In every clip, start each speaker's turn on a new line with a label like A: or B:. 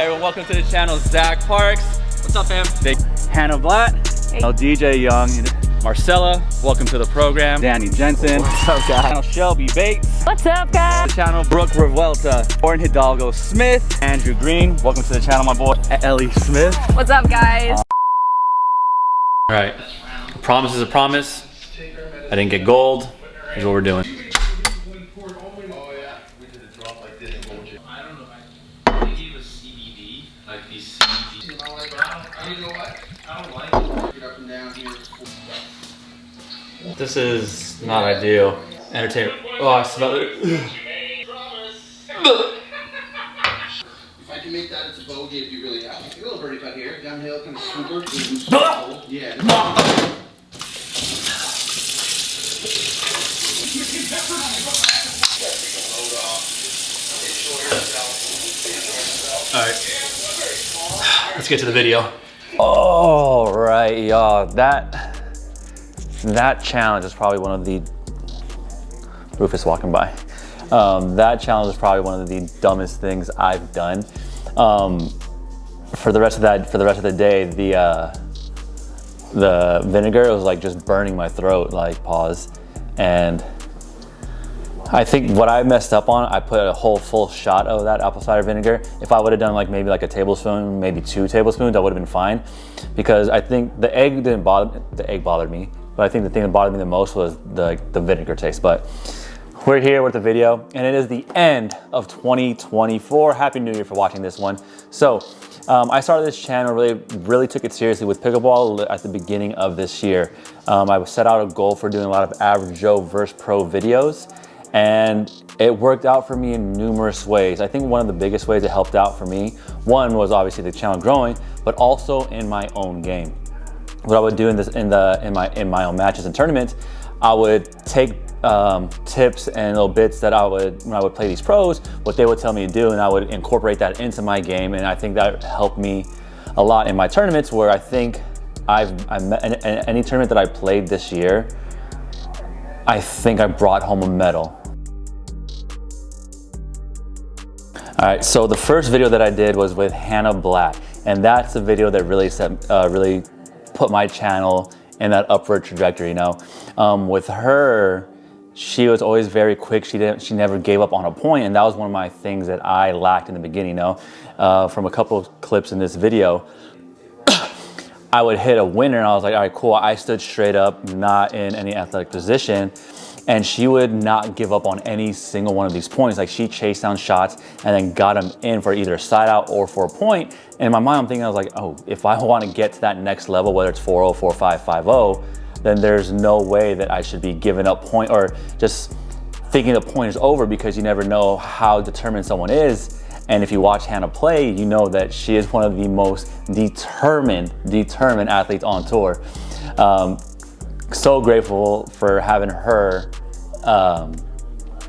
A: Hey everyone, welcome to the channel. Zak Parks. What's up, fam? Hannah Blatt. Hey. DJ Young. Marcela, welcome to the program. Jensen. What's up, guys? Shelby Bates.
B: What's up, guys?
A: The channel Brooke Revuelta. Lauren Hidalgo Smith. Andrew Green. Welcome to the channel, my boy. Elly Smith.
B: What's up, guys?
A: All right, a promise is a promise. I didn't get gold. Here's what we're doing. This is not ideal. Entertainment. Oh, I smell it.
C: If I can make that, it's a bogey if you really have. A little birdie putt here. Downhill, kind of swooper. Yeah.
A: Alright. Let's get to the video. All right, y'all. That challenge is probably one of the Rufus walking by. That challenge is probably one of the dumbest things I've done. For the rest of the day, the vinegar was like just burning my throat, like pause. And I think what I messed up on, I put a whole full shot of that apple cider vinegar. If I would have done like maybe like a tablespoon, maybe 2 tablespoons, that would have been fine. Because I think the egg didn't bother, the egg bothered me. But I think the thing that bothered me the most was the vinegar taste. But we're here with the video, and it is the end of 2024. Happy New Year for watching this one. So I started this channel, really took it seriously with pickleball at the beginning of this year. I set out a goal for doing a lot of average Joe versus pro videos, and it worked out for me in numerous ways. I think one of the biggest ways it helped out for me, one was obviously the channel growing, but also in my own game. What I would do in my own matches and tournaments, I would take tips and little bits that when I would play these pros, what they would tell me to do, and I would incorporate that into my game. And I think that helped me a lot in my tournaments, where I think any tournament that I played this year, I think I brought home a medal. All right, so the first video that I did was with Hannah Blatt, and that's the video that really put my channel in that upward trajectory. You know, with her, she was always very quick. She never gave up on a point, and that was one of my things that I lacked in the beginning. You know, from a couple of clips in this video, I would hit a winner, and I was like, all right, cool. I stood straight up, not in any athletic position. And she would not give up on any single one of these points. Like, she chased down shots and then got them in for either a side out or for a point. And in my mind, I'm thinking, I was like, oh, if I want to get to that next level, whether it's 4-0, 4-5, 5-0, then there's no way that I should be giving up point or just thinking the point is over, because you never know how determined someone is. And if you watch Hannah play, you know that she is one of the most determined athletes on tour. So grateful for having her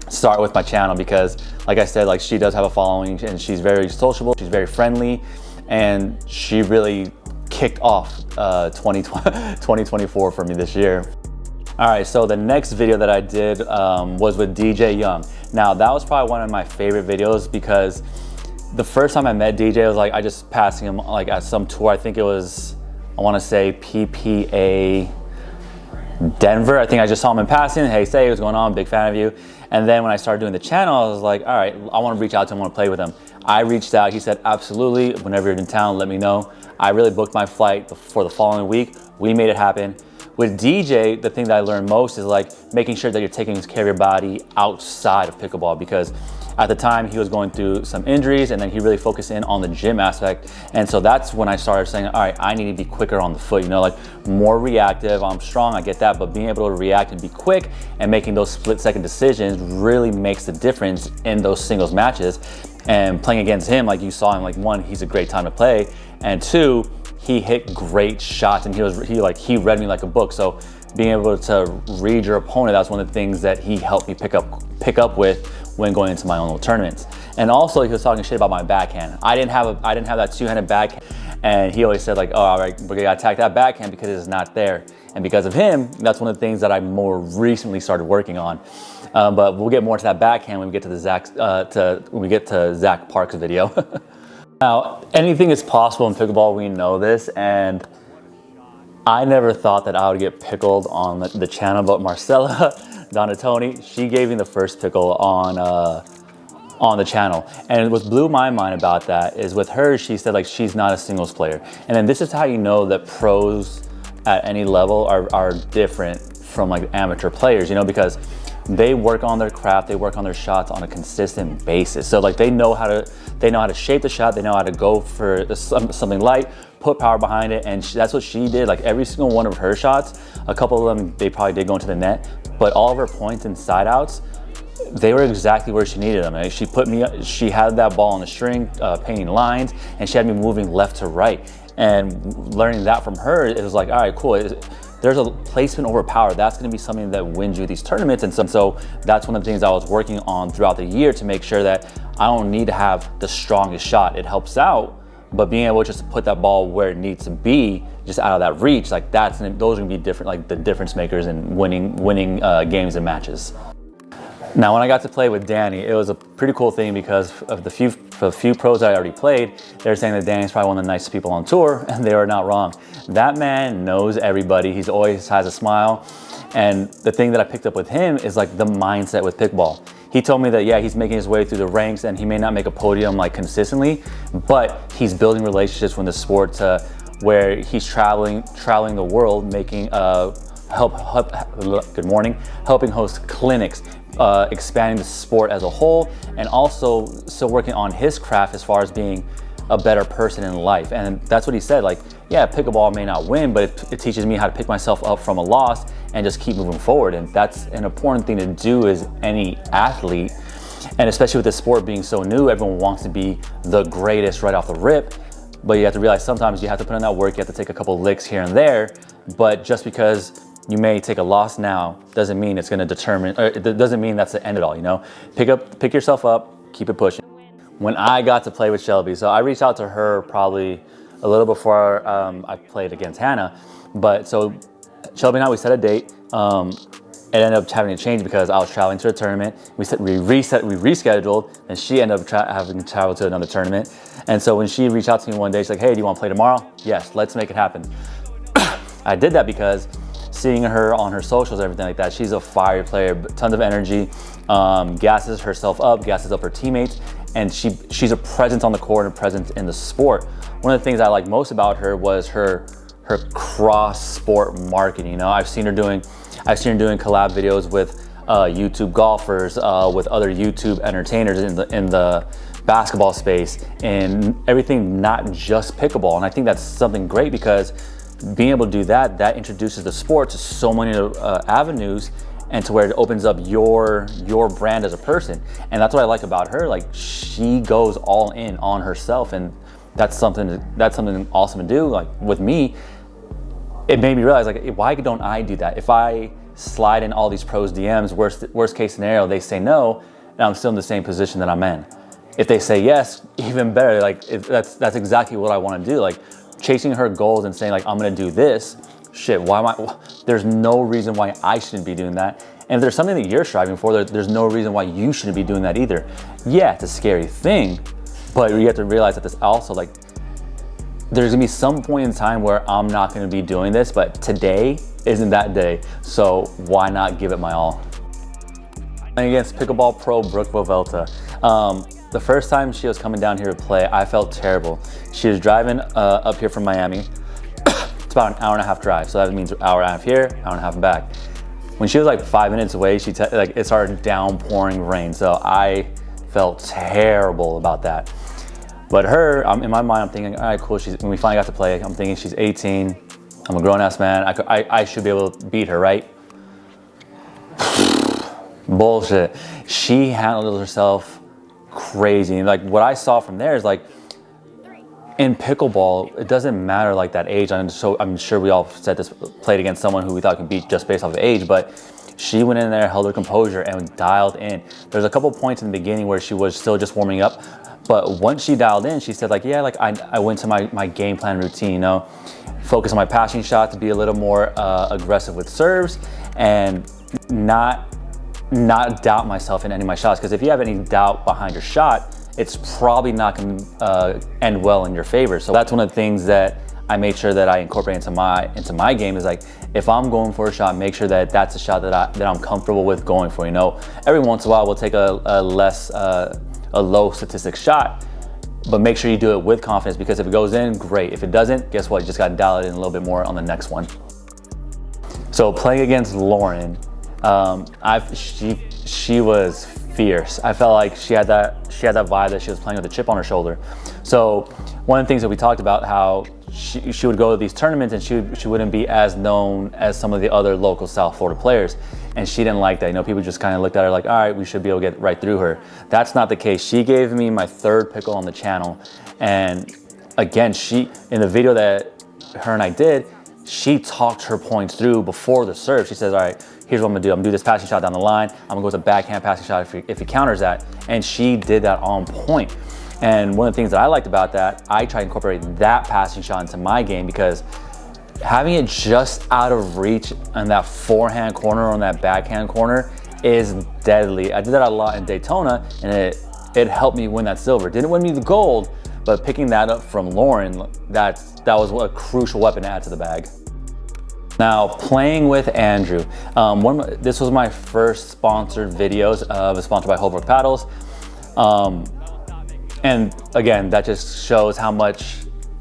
A: start with my channel, because like I said, like, she does have a following, and she's very sociable, she's very friendly, and she really kicked off 2024 for me this year. All right, so the next video that I did was with DJ Young. Now, that was probably one of my favorite videos, because the first time I met DJ, was like, I just passing him like at some tour. I think it was, I want to say PPA Denver. I think I just saw him in passing. Hey, say, what's going on? Big fan of you. And then when I started doing the channel, I was like, all right, I want to reach out to him, I want to play with him. I reached out. He said, absolutely. Whenever you're in town, let me know. I really booked my flight for the following week. We made it happen. With DJ, the thing that I learned most is like making sure that you're taking care of your body outside of pickleball, because at the time he was going through some injuries, and then he really focused in on the gym aspect. And so that's when I started saying, all right, I need to be quicker on the foot, you know, like more reactive. I'm strong, I get that, but being able to react and be quick and making those split-second decisions really makes the difference in those singles matches. And playing against him, like you saw him, like, one, he's a great time to play, and two, he hit great shots, and he read me like a book. So being able to read your opponent, that's one of the things that he helped me pick up with when going into my own little tournaments. And also, he was talking shit about my backhand. I didn't have that two-handed backhand, and he always said like, oh, all right, we're gonna attack that backhand because it's not there. And because of him, that's one of the things that I more recently started working on. But we'll get more to that backhand when we get to the Zak Parks video. Now, anything is possible in pickleball, we know this, and I never thought that I would get pickled on the channel, but Marcela Donatoni, she gave me the first pickle on the channel. And what blew my mind about that is with her, she said like she's not a singles player. And then this is how you know that pros at any level are different from like amateur players, you know, because they work on their craft, they work on their shots on a consistent basis. So like they know how to shape the shot, they know how to go for something light, put power behind it, and that's what she did. Like every single one of her shots, a couple of them, they probably did go into the net, but all of her points and side outs, they were exactly where she needed them. Like she had that ball on the string, painting lines, and she had me moving left to right. And learning that from her, it was like, all right, cool. There's a placement over power. That's going to be something that wins you these tournaments. And so that's one of the things I was working on throughout the year to make sure that I don't need to have the strongest shot. It helps out, but being able just to put that ball where it needs to be, just out of that reach, like those are going to be different, like the difference makers in winning games and matches. Now, when I got to play with Danny, it was a pretty cool thing because of the few pros that I already played, they're saying that Danny's probably one of the nicest people on tour, and they are not wrong. That man knows everybody. He's always has a smile. And the thing that I picked up with him is like the mindset with pickleball. He told me that, yeah, he's making his way through the ranks and he may not make a podium like consistently, but he's building relationships with the sport to where he's traveling the world, making helping host clinics, expanding the sport as a whole, and also still working on his craft as far as being a better person in life. And that's what he said, like, yeah, pickleball may not win, but it teaches me how to pick myself up from a loss and just keep moving forward. And that's an important thing to do as any athlete. And especially with the sport being so new, everyone wants to be the greatest right off the rip. But you have to realize sometimes you have to put in that work, you have to take a couple licks here and there. But just because you may take a loss now doesn't mean it's going to determine, or it doesn't mean that's the end of it all, you know? Pick yourself up, keep it pushing. When I got to play with Shelby, so I reached out to her probably a little before I played against Hannah. But so Shelby and I, we set a date. It ended up having to change because I was traveling to a tournament. We rescheduled, and she ended up having to travel to another tournament. And so when she reached out to me one day, she's like, hey, do you want to play tomorrow? Yes, let's make it happen. I did that because seeing her on her socials and everything like that, she's a fire player, tons of energy, gasses herself up, gasses up her teammates, and she's a presence on the court and a presence in the sport. One of the things I like most about her was her cross-sport marketing. You know, I've seen her doing collab videos with YouTube golfers, with other YouTube entertainers in the basketball space, and everything, not just pickleball. And I think that's something great because being able to do that introduces the sport to so many avenues, and to where it opens up your brand as a person. And that's what I like about her. Like, she goes all in on herself, and that's something awesome to do. Like with me, it made me realize, like, why don't I do that? If I slide in all these pros DMs, worst case scenario, they say no, and I'm still in the same position that I'm in. If they say yes, even better. Like, that's exactly what I want to do. Like, chasing her goals and saying, like, I'm gonna do this. Shit, there's no reason why I shouldn't be doing that. And if there's something that you're striving for, there's no reason why you shouldn't be doing that either. Yeah, it's a scary thing, but you have to realize that this also, like, there's gonna be some point in time where I'm not gonna be doing this, but today isn't that day. So why not give it my all? Playing against pickleball pro Brooke Revuelta. The first time she was coming down here to play, I felt terrible. She was driving up here from Miami. It's about an hour and a half drive, so that means an hour and a half here, hour and a half back. When she was like 5 minutes away, it started downpouring rain, so I felt terrible about that. But her, in my mind, I'm thinking, all right, cool. When we finally got to play, I'm thinking she's 18. I'm a grown-ass man. I should be able to beat her, right? Bullshit. She handled herself crazy. Like, what I saw from there is, like, in pickleball, it doesn't matter like that age. I'm sure we all played against someone who we thought could beat just based off of age, but she went in there, held her composure, and dialed in. There's a couple points in the beginning where she was still just warming up, but once she dialed in, she said, like, yeah, like I went to my game plan routine, you know, focus on my passing shot to be a little more aggressive with serves and not doubt myself in any of my shots. Because if you have any doubt behind your shot, it's probably not going to end well in your favor. So that's one of the things that I made sure that I incorporate into my game is like, if I'm going for a shot, make sure that that's a shot that I'm comfortable with going for. You know, every once in a while we'll take a low statistic shot, but make sure you do it with confidence, because if it goes in, great. If it doesn't, guess what? You just got to dial it in a little bit more on the next one. So playing against Lauren, she was fierce. I felt like she had that vibe that she was playing with a chip on her shoulder. So one of the things that we talked about, how she would go to these tournaments and she wouldn't be as known as some of the other local South Florida players. And she didn't like that. You know, people just kind of looked at her like, all right, we should be able to get right through her. That's not the case. She gave me my 3rd pickle on the channel. And again, in the video that her and I did, she talked her points through before the serve. She says, all right, here's what I'm gonna do. I'm gonna do this passing shot down the line. I'm gonna go with a backhand passing shot if he counters that. And she did that on point. And one of the things that I liked about that, I try to incorporate that passing shot into my game, because having it just out of reach on that forehand corner or on that backhand corner is deadly. I did that a lot in Daytona, and it helped me win that silver. Didn't win me the gold, but picking that up from Lauren, that was a crucial weapon to add to the bag. Now, playing with Andrew. This was my first sponsored videos. It was sponsored by Holbrook Paddles. And again, that just shows how much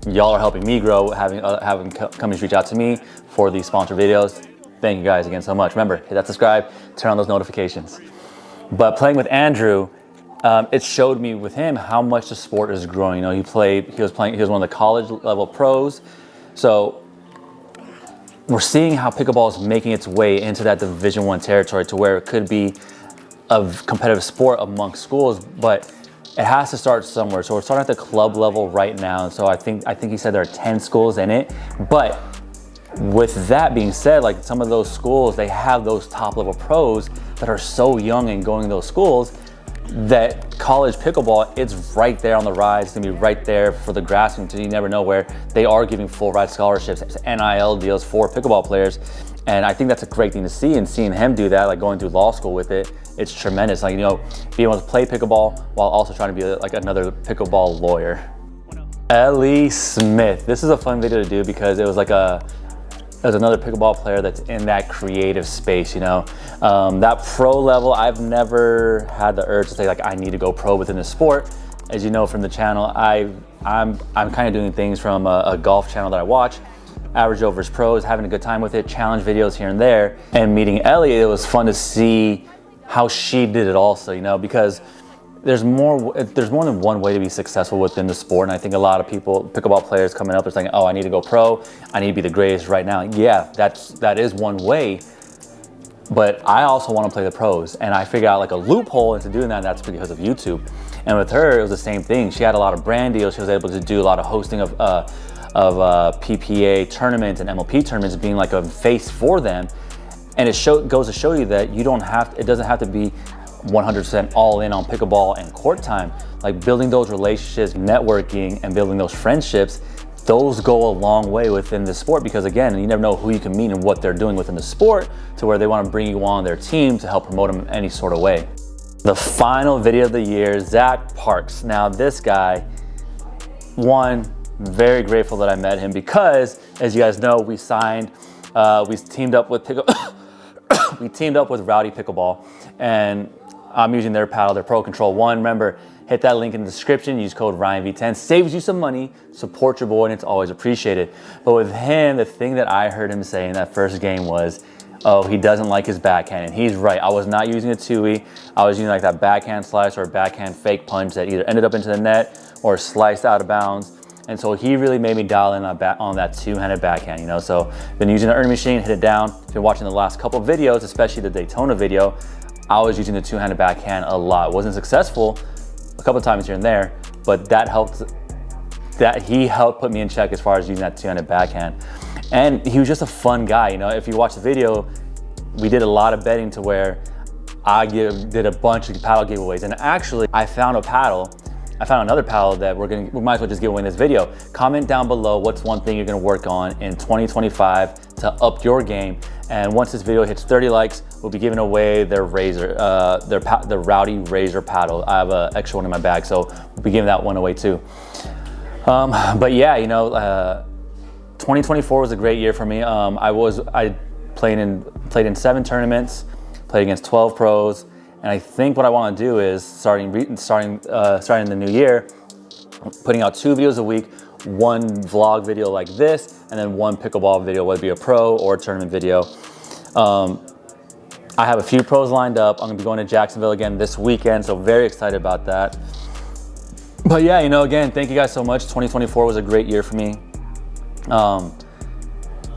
A: y'all are helping me grow, having companies reach out to me for these sponsored videos. Thank you guys again so much. Remember, hit that subscribe, turn on those notifications. But playing with Andrew, it showed me with him how much the sport is growing. You know, he was one of the college level pros. So we're seeing how pickleball is making its way into that Division I territory, to where it could be a competitive sport amongst schools, but it has to start somewhere. So we're starting at the club level right now. So I think he said there are 10 schools in it. But with that being said, like some of those schools, they have those top level pros that are so young and going to those schools, that college pickleball, it's right there on the rise. It's gonna be right there for the grasping. So you never know, where they are giving full ride scholarships, NIL deals for pickleball players. And I think that's a great thing to see, and seeing him do that, like going through law school with it, it's tremendous. Like, you know, being able to play pickleball while also trying to be like another pickleball lawyer. Elly Smith. This is a fun video to do, because it was like there's another pickleball player that's in that creative space, you know. That pro level, I've never had the urge to say like I need to go pro within the sport. As you know from the channel, I'm kind of doing things from a golf channel that I watch, Average Joe vs Pros, having a good time with it, challenge videos here and there. And meeting Elly, it was fun to see how she did it also, you know, because there's more than one way to be successful within the sport. And I think a lot of people, pickleball players coming up, they're saying, oh, I need to go pro, I need to be the greatest right now. Yeah, that is one way, but I also want to play the pros. And I figured out like a loophole into doing that, and that's because of YouTube. And with her, it was the same thing. She had a lot of brand deals. She was able to do a lot of hosting of PPA tournaments and MLP tournaments, being like a face for them. And it goes to show you that it doesn't have to be 100% all in on pickleball and court time. Like building those relationships, networking, and building those friendships, those go a long way within the sport, because again, you never know who you can meet and what they're doing within the sport, to where they want to bring you on their team to help promote them in any sort of way. The final video of the year, Zak Parks. Now this guy, very grateful that I met him, because as you guys know, we teamed up with we teamed up with Rowdy Pickleball, and I'm using their paddle, their Pro Control 1. Remember, hit that link in the description, use code RyanV10, saves you some money, support your boy, and it's always appreciated. But with him, the thing that I heard him say in that first game was, oh, he doesn't like his backhand, and he's right. I was not using a 2E, I was using like that backhand slice or a backhand fake punch that either ended up into the net or sliced out of bounds. And so he really made me dial in on that two-handed backhand, you know. So been using the earning machine, hit it down. If you're watching the last couple of videos, especially the Daytona video, I was using the two-handed backhand a lot. Wasn't successful a couple of times here and there, but he helped put me in check as far as using that two-handed backhand. And he was just a fun guy, you know. If you watch the video, we did a lot of betting to where I did a bunch of paddle giveaways. And actually, I found another paddle that we might as well just give away in this video. Comment down below what's one thing you're gonna work on in 2025 to up your game. And once this video hits 30 likes, we'll be giving away their razor, the Rowdy Razor paddle. I have an extra one in my bag, so we'll be giving that one away too. But yeah, you know, 2024 was a great year for me. I played in 7 tournaments, played against 12 pros, and I think what I want to do is starting the new year, putting out 2 videos a week, 1 vlog video like this, and then 1 pickleball video, whether it be a pro or a tournament video. I have a few pros lined up. I'm gonna be going to Jacksonville again this weekend, so very excited about that. But yeah, you know, again, thank you guys so much. 2024 was a great year for me.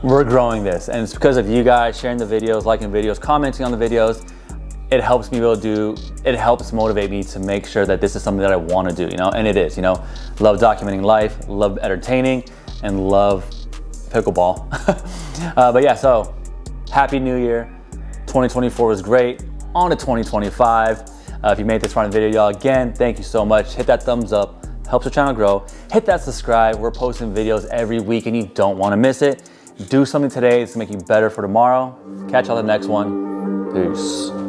A: We're growing this, and it's because of you guys sharing the videos, liking videos, commenting on the videos. It helps me it helps motivate me to make sure that this is something that I want to do, you know, and it is, you know. Love documenting life, love entertaining, and love pickleball. But yeah, so happy new year. 2024 was great. On to 2025. If you made this far in the video, y'all, again, thank you so much. Hit that thumbs up, helps the channel grow. Hit that subscribe. We're posting videos every week and you don't want to miss it. Do something today to make you better for tomorrow. Catch you on the next one. Peace.